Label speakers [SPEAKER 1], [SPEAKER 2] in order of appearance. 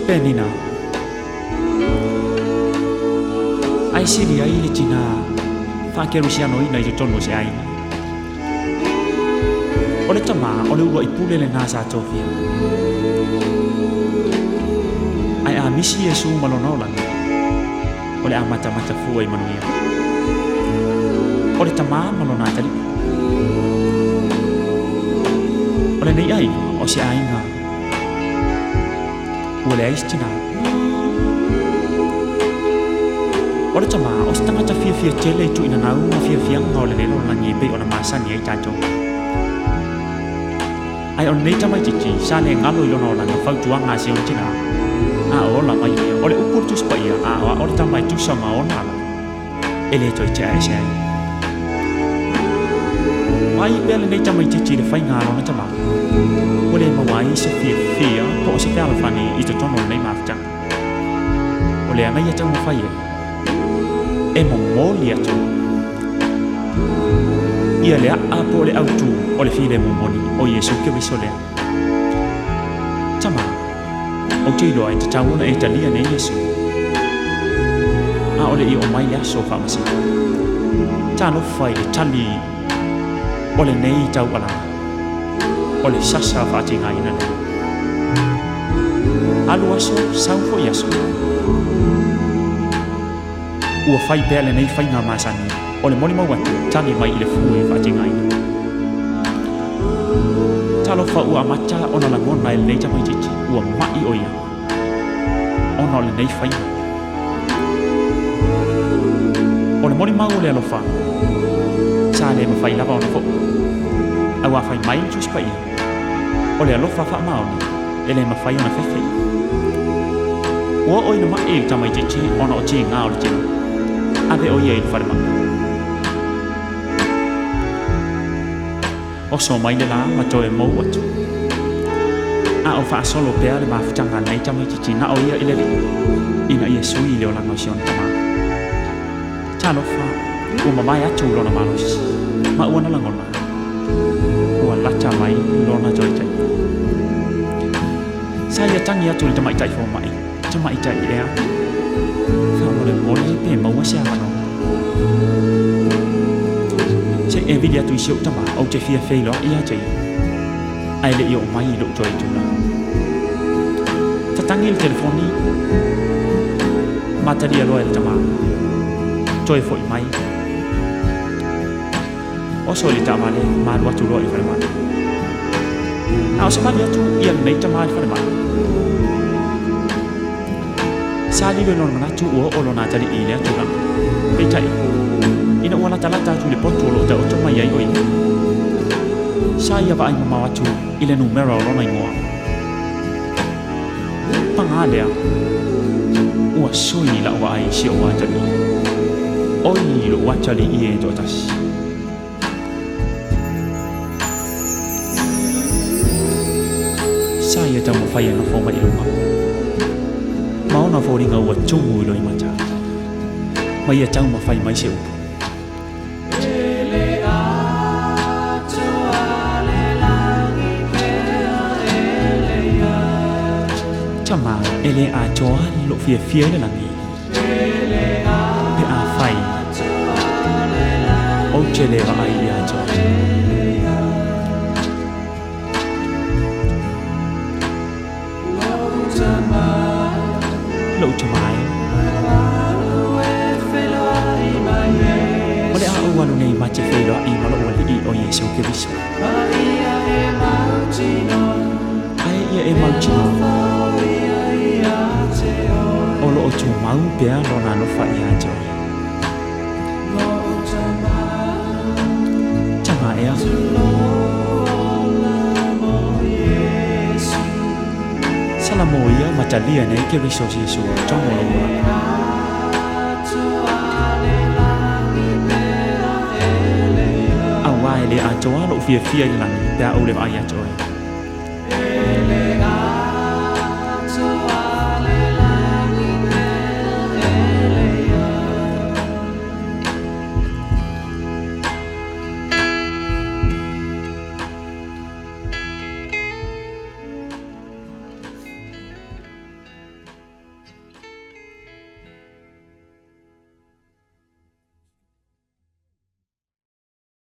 [SPEAKER 1] penina ai siria ile tina fa ke rusiano ina i tono se ai ole tama ole ua ipule le nga sa tofia ai a misi Yesu malona ola ole a mata fu ai manuia ole tama malona tali ole nei ai o se ai nga ole ai stina ole tama o stanga ta fia tele tu ina na uma fia ngole le no langi be ona masani ai tato ai on nei tama chichi sa le ngalo yo no langa fa tu anga si on tina a ola mai ole upur tu spaia a ole tama tu sama ona ele to cha ai ai bele nei tama chichi le fai ngalo na tama ole mawai se fia to se fa fani i to tono nei mafta ole ana ya tama fai e momolia tu ia le a po le autu o le file momoni o Yesu ke visolea tama o te loa te tauna e talia ne Yesu a ole i o mai le so fa masi tano fai le tali o le nei tau ala o le sasa fa te ngai na alu aso sau fo Yesu ua fai pele nei fai ngā masani o le moni mawatu tani mai i le fue whati ngai talo fa ua mata ona la ngona i le nei tamai titi ua mai o ia ona le nei fai o le moni mau le alofa sa le mawhai lava ona fo a ua fai mai le tuspa ia o le alofa wha maoni e le mawhai ona fefe ua oina mai i tamai titi ona o tii ngā o le tino ave o ia i le wharemanga. O so mai le la ma toe mou atu. A o wha solo pea le mawhitanga nei tamai titi na o ia i le li. Ina ia sui leo lango si on tama. Talo wha, ua mamai atu lona malos. Ma ua na langona. Ua lata mai lona joi tai. Sa ia tangi atu le tamai tai fo mai. Tamai tai ea. Whamole mole pe maua se amano. Se e vidia tu isi o tama au te fia feilo ia tei. Ai le i o mai lo toi tuna. Tatangi le telefoni. Mataria loa le tama. Toi foi mai. O so li tamale malu atu loa i whalemana. Au se mali atu ia nei tama i whalemana. Sali lo non manatu o olo na tali ile atu lang. Betai. Ina ua lata tu le potu lo ta o toma iai oi. Sa ia va ai mama atu ile numero o lona ingoa. Pangalea. Ua soi la ua ai si o watali. Oi lo watali i e totas. Sa ia ta mo fai na foma i luma. Maona fo ringa ua tungu ilo i mata. Ma ia tau ma fai mai se upu. Tama ele a toa lo fia le langi. Pe a fai. O tele va ai a toa. Lo tamai. Ole a o wanu nei mache feilo ai malo wali i o Yesu ke viso. Ai ia e mautino. Olo o tu mau pea lona no fa ia jo. Tama ea. Salamo ia matalia nei ke viso Yesu tomo lo ua. Awai le a toa lo fia i langi pea o le ai a joe.